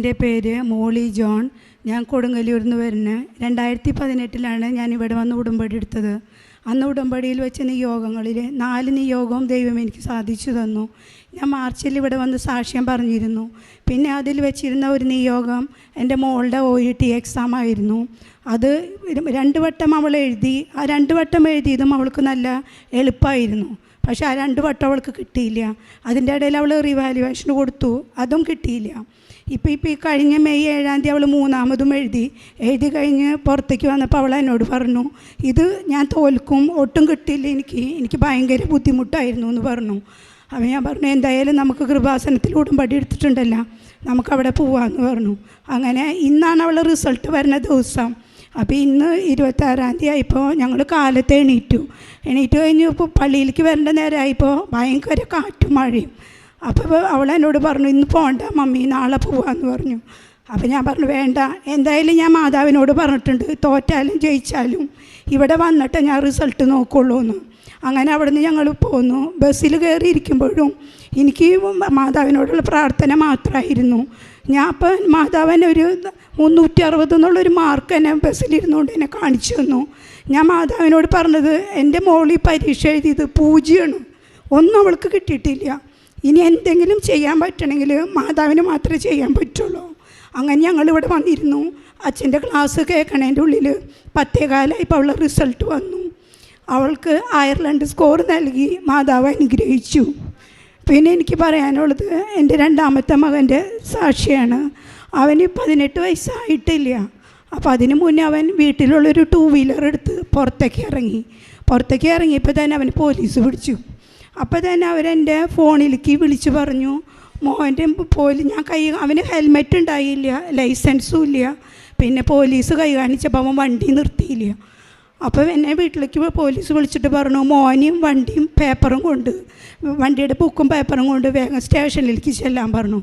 എൻ്റെ പേര് മോളി ജോൺ. ഞാൻ കൊടുങ്ങല്ലൂരിൽ നിന്ന് വരുന്നത്. 2018 ഞാൻ ഇവിടെ വന്ന് ഉടമ്പടി എടുത്തത്. അന്ന് ഉടമ്പടിയിൽ വെച്ച നിയോഗങ്ങളിൽ 4 നിയോഗവും ദൈവം എനിക്ക് സാധിച്ചു തന്നു. ഞാൻ മാർച്ചിൽ ഇവിടെ വന്ന് സാക്ഷ്യം പറഞ്ഞിരുന്നു. പിന്നെ അതിൽ വെച്ചിരുന്ന ഒരു നിയോഗം എൻ്റെ മോളുടെ OET എക്സാം ആയിരുന്നു. അത് 2 വട്ടം അവൾ എഴുതി. ആ 2 വട്ടം എഴുതിയതും അവൾക്ക് നല്ല എളുപ്പമായിരുന്നു. പക്ഷേ ആ 2 വട്ടം അവൾക്ക് കിട്ടിയില്ല. അതിൻ്റെ ഇടയിൽ അവൾ റിവാലുവേഷന് കൊടുത്തു, അതും കിട്ടിയില്ല. ഇപ്പോൾ ഈ കഴിഞ്ഞ മെയ് 7 അവൾ 3ാമതും എഴുതി കഴിഞ്ഞ് പുറത്തേക്ക് വന്നപ്പോൾ അവൾ എന്നോട് പറഞ്ഞു, ഇത് ഞാൻ തോൽക്കും, ഒട്ടും കിട്ടിയില്ല, എനിക്ക് ഭയങ്കര ബുദ്ധിമുട്ടായിരുന്നു എന്ന് പറഞ്ഞു. അപ്പോൾ ഞാൻ പറഞ്ഞു, എന്തായാലും നമുക്ക് കൃപാസനത്തിൽ ഉടമ്പടി എടുത്തിട്ടുണ്ടല്ലോ, നമുക്കവിടെ പോവാമെന്ന് പറഞ്ഞു. അങ്ങനെ ഇന്നാണ് അവൾ റിസൾട്ട് വരുന്ന ദിവസം. അപ്പോൾ ഇന്ന് 26-ാം തീയതി ആയപ്പോൾ ഞങ്ങൾ കാലത്ത് എണീറ്റ് കഴിഞ്ഞ് ഇപ്പോൾ പള്ളിയിലേക്ക് വരേണ്ട നേരമായപ്പോൾ ഭയങ്കര കാറ്റും മഴയും. അപ്പോൾ അവൾ എന്നോട് പറഞ്ഞു, ഇന്ന് പോകണ്ട മമ്മി, നാളെ പോവാമെന്ന് പറഞ്ഞു. അപ്പോൾ ഞാൻ പറഞ്ഞു, വേണ്ട, എന്തായാലും ഞാൻ മാതാവിനോട് പറഞ്ഞിട്ടുണ്ട്, തോറ്റാലും ജയിച്ചാലും ഇവിടെ വന്നിട്ട് ഞാൻ റിസൾട്ട് നോക്കുള്ളൂ എന്ന്. അങ്ങനെ അവിടെ നിന്ന് ഞങ്ങൾ പോന്നു. ബസ്സിൽ കയറിയിരിക്കുമ്പോഴും എനിക്ക് മാതാവിനോടുള്ള പ്രാർത്ഥന മാത്രമായിരുന്നു. ഞാൻ അപ്പം മാതാവിനെ ഒരു 360 എന്നുള്ളൊരു മാർക്ക് എന്നെ ബസ്സിലിരുന്നുകൊണ്ട് എന്നെ കാണിച്ചു തന്നു. ഞാൻ മാതാവിനോട് പറഞ്ഞത്, എൻ്റെ മോളി പരീക്ഷ എഴുതിയത് 0 ഒന്നും അവൾക്ക് കിട്ടിയിട്ടില്ല. ഇനി എന്തെങ്കിലും ചെയ്യാൻ പറ്റണമെങ്കിൽ മാതാവിന് മാത്രമേ ചെയ്യാൻ പറ്റുള്ളൂ. അങ്ങനെ ഞങ്ങളിവിടെ വന്നിരുന്നു. അച്ഛൻ്റെ ക്ലാസ് കേൾക്കണേൻ്റെ ഉള്ളിൽ 10:15 ഇപ്പോൾ അവളുടെ റിസൾട്ട് വന്നു. അവൾക്ക് അയർലൻഡ് സ്കോർ നൽകി മാതാവ് അനുഗ്രഹിച്ചു. പിന്നെ എനിക്ക് പറയാനുള്ളത് എൻ്റെ 2ാമത്തെ മകൻ്റെ സാക്ഷിയാണ്. അവന് 18 വയസ്സായിട്ടില്ല. അപ്പോൾ അതിന് മുന്നേ അവൻ വീട്ടിലുള്ളൊരു 2 വീലർ എടുത്ത് പുറത്തേക്ക് ഇറങ്ങിയപ്പോൾ തന്നെ അവന് പോലീസ് പിടിച്ചു. അപ്പോൾ തന്നെ അവരെൻ്റെ ഫോണിലേക്ക് വിളിച്ച് പറഞ്ഞു, മോൻ്റെ അവന് ഹെൽമെറ്റ് ഉണ്ടായില്ല, ലൈസൻസും ഇല്ല. പിന്നെ പോലീസ് കൈ കാണിച്ചപ്പോൾ അവൻ വണ്ടി നിർത്തിയില്ല. അപ്പോൾ എന്നെ വീട്ടിലേക്ക് പോലീസ് വിളിച്ചിട്ട് പറഞ്ഞു, മോനും വണ്ടിയും പേപ്പറും കൊണ്ട്, വണ്ടിയുടെ ബുക്കും പേപ്പറും കൊണ്ട് വേഗം സ്റ്റേഷനിലേക്ക് ചെല്ലാൻ പറഞ്ഞു.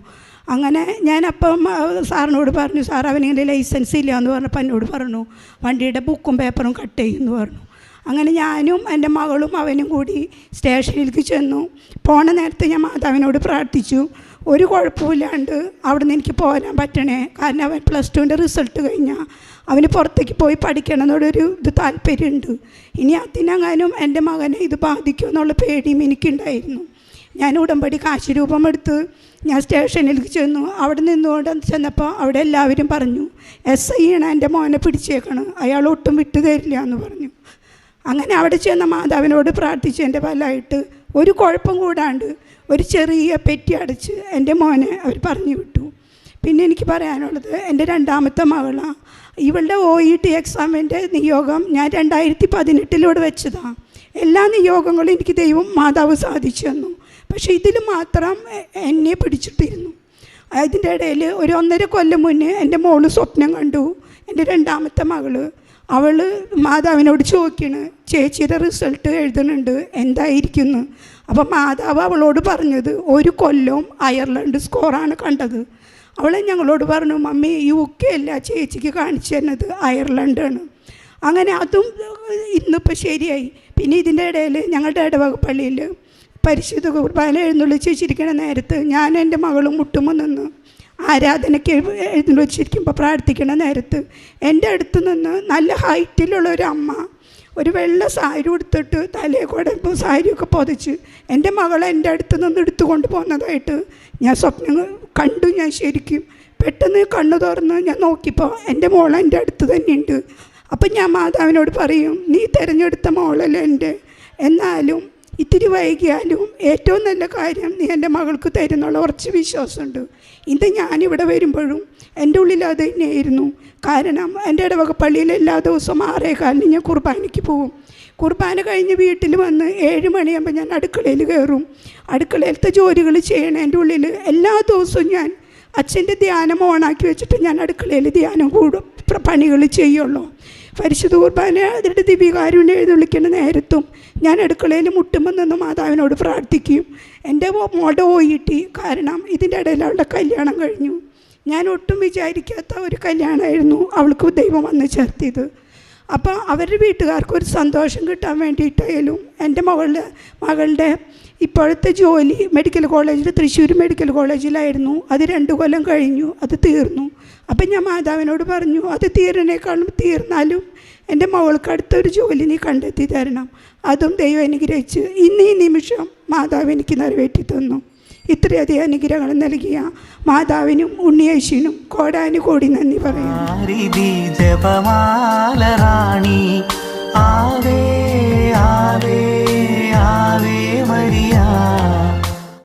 അങ്ങനെ ഞാനപ്പം സാറിനോട് പറഞ്ഞു, സാർ അവനിങ്ങനെ ലൈസൻസ് ഇല്ല എന്ന് പറഞ്ഞപ്പോൾ എന്നോട് പറഞ്ഞു, വണ്ടിയുടെ ബുക്കും പേപ്പറും കട്ട് ചെയ്യുമെന്ന് പറഞ്ഞു. അങ്ങനെ ഞാനും എൻ്റെ മകളും അവനും കൂടി സ്റ്റേഷനിലേക്ക് ചെന്നു. പോണ നേരത്തെ ഞാൻ മാതാവിനോട് പ്രാർത്ഥിച്ചു, ഒരു കുഴപ്പമില്ലാണ്ട് അവിടെ നിന്ന് എനിക്ക് പോരാൻ പറ്റണേ. കാരണം അവൻ +2ൻ്റെ റിസൾട്ട് കഴിഞ്ഞാൽ അവന് പുറത്തേക്ക് പോയി പഠിക്കണം എന്നുള്ളൊരു താല്പര്യമുണ്ട്. ഇനി അതിനെങ്ങാനും എൻ്റെ മകനെ ഇത് ബാധിക്കും എന്നുള്ള പേടിയും എനിക്കുണ്ടായിരുന്നു. ഞാൻ ഉടമ്പടി കാശ് രൂപം എടുത്ത് ഞാൻ സ്റ്റേഷനിലേക്ക് ചെന്നു. അവിടെ നിന്നുകൊണ്ട് ചെന്നപ്പോൾ അവിടെ എല്ലാവരും പറഞ്ഞു, SI എൻ്റെ മോനെ പിടിച്ചേക്കണം, അയാൾ ഒട്ടും വിട്ടു തരില്ല എന്ന് പറഞ്ഞു. അങ്ങനെ അവിടെ ചെന്ന മാതാവിനോട് പ്രാർത്ഥിച്ച് എൻ്റെ ഫലമായിട്ട് ഒരു കുഴപ്പം കൂടാണ്ട് ഒരു ചെറിയ പെറ്റി അടച്ച് എൻ്റെ മോനെ അവർ പറഞ്ഞു വിട്ടു. പിന്നെ എനിക്ക് പറയാനുള്ളത് എൻ്റെ 2ാമത്തെ മകളാണ്. ഇവളുടെ OET എക്സാമിൻ്റെ നിയോഗം ഞാൻ 2018 വെച്ചതാണ്. എല്ലാ നിയോഗങ്ങളും എനിക്ക് ദൈവം മാതാവ് സാധിച്ചു തന്നു. പക്ഷേ ഇതിൽ മാത്രം എന്നെ പിടിച്ചിട്ടിരുന്നു. അതിൻ്റെ ഇടയിൽ ഒരു 1.5 കൊല്ലം മുന്നേ എൻ്റെ മോള് സ്വപ്നം കണ്ടു. എൻ്റെ 2ാമത്തെ മകള് അവൾ മാതാവിനോട് ചോദിക്കണ്, ചേച്ചിയുടെ റിസൾട്ട് എഴുതുന്നുണ്ട്, എന്തായിരിക്കുന്നു? അപ്പം മാതാവ് അവളോട് പറഞ്ഞത് 1 കൊല്ലവും അയർലൻഡ് സ്കോറാണ് കണ്ടത്. അവൾ ഞങ്ങളോട് പറഞ്ഞു, മമ്മി UK അല്ല ചേച്ചിക്ക് കാണിച്ചു തരുന്നത്, അയർലൻഡാണ്. അങ്ങനെ അതും ഇന്നിപ്പോൾ ശരിയായി. പിന്നെ ഇതിൻ്റെ ഇടയിൽ ഞങ്ങളുടെ ഇടവക പള്ളിയിൽ പരിശുദ്ധ കുർബാന എഴുന്നള്ളിച്ച് വെച്ചിരിക്കുന്ന നേരത്ത് ഞാൻ എൻ്റെ മകളും മുട്ടുമ്പോൾ നിന്ന് ആരാധനയ്ക്ക് എഴുന്നള്ളി വെച്ചിരിക്കുമ്പോൾ പ്രാർത്ഥിക്കുന്ന നേരത്ത് എൻ്റെ അടുത്ത് നിന്ന് നല്ല ഹൈറ്റിലുള്ള ഒരു അമ്മ ഒരു വെള്ള സാരി ഉടുത്തിട്ട് തലയെ കൂടെ സാരിയൊക്കെ പൊതിച്ച് എൻ്റെ മകളെ എൻ്റെ അടുത്ത് നിന്ന് എടുത്തുകൊണ്ട് പോകുന്നതായിട്ട് ഞാൻ സ്വപ്നം കണ്ടു. ഞാൻ ശരിക്കും പെട്ടെന്ന് കണ്ണു തുറന്ന് ഞാൻ നോക്കിയപ്പോൾ എൻ്റെ മോൾ എൻ്റെ അടുത്ത് തന്നെയുണ്ട്. അപ്പം ഞാൻ മാതാവിനോട് പറയും, നീ തിരഞ്ഞെടുത്ത മോളല്ലേ എൻ്റെ, എന്നാലും ഇത്തിരി വൈകിയാലും ഏറ്റവും നല്ല കാര്യം നീ എൻ്റെ മകൾക്ക് തരുന്നുള്ള കുറച്ച് വിശ്വാസമുണ്ട്. ഇത് ഞാനിവിടെ വരുമ്പോഴും എൻ്റെ ഉള്ളിൽ അത് തന്നെയായിരുന്നു. കാരണം എൻ്റെ ഇടവക പള്ളിയിൽ എല്ലാ ദിവസവും 6:15 ഞാൻ കുർബാനയ്ക്ക് പോകും. കുർബാന കഴിഞ്ഞ് വീട്ടിൽ വന്ന് 7 മണിയാകുമ്പോൾ ഞാൻ അടുക്കളയിൽ കയറും. അടുക്കളയിലത്തെ ജോലികൾ ചെയ്യണം. എൻ്റെ ഉള്ളിൽ എല്ലാ ദിവസവും ഞാൻ അച്ഛൻ്റെ ധ്യാനം ഓണാക്കി വെച്ചിട്ട് ഞാൻ അടുക്കളയിൽ ധ്യാനം പണികൾ ചെയ്യുള്ളൂ. പരിശുദ്ധ കുർബാന അതിൻ്റെ ദിവ്യകാരുണ്യം എഴുന്നള്ളിക്കുന്ന നേരത്തും ഞാൻ അടുക്കളയിൽ മുട്ടുമ്പോൾ നിന്ന് മാതാവിനോട് പ്രാർത്ഥിക്കും. എൻ്റെ മോളുടെ OET, കാരണം ഇതിൻ്റെ ഇടയിൽ അവളുടെ കല്യാണം കഴിഞ്ഞു. ഞാൻ ഒട്ടും വിചാരിക്കാത്ത ഒരു കല്യാണമായിരുന്നു അവൾക്ക് ദൈവം വന്ന് ചേർത്തിയത്. അപ്പോൾ അവരുടെ വീട്ടുകാർക്ക് ഒരു സന്തോഷം കിട്ടാൻ വേണ്ടിയിട്ടായാലും എൻ്റെ മകളുടെ ഇപ്പോഴത്തെ ജോലി മെഡിക്കൽ കോളേജിൽ, തൃശ്ശൂർ മെഡിക്കൽ കോളേജിലായിരുന്നു. അത് 2 കൊല്ലം കഴിഞ്ഞു, അത് തീർന്നു. അപ്പം ഞാൻ മാതാവിനോട് പറഞ്ഞു, അത് തീർന്നാലും എൻ്റെ മകൾക്ക് അടുത്തൊരു ജോലി നീ കണ്ടെത്തി തരണം. അതും ദൈവം അനുഗ്രഹിച്ച് ഇന്ന് ഈ നിമിഷം മാതാവ് എനിക്ക് നിറവേറ്റി തന്നു. ഇത്രയധികം അനുഗ്രഹങ്ങൾ നൽകിയ മാതാവിനും ഉണ്ണിയേശുവിനും കോടാനുകോടി നന്ദി പറയുന്നു. ജപമാല റാണി ആവേ ആവേ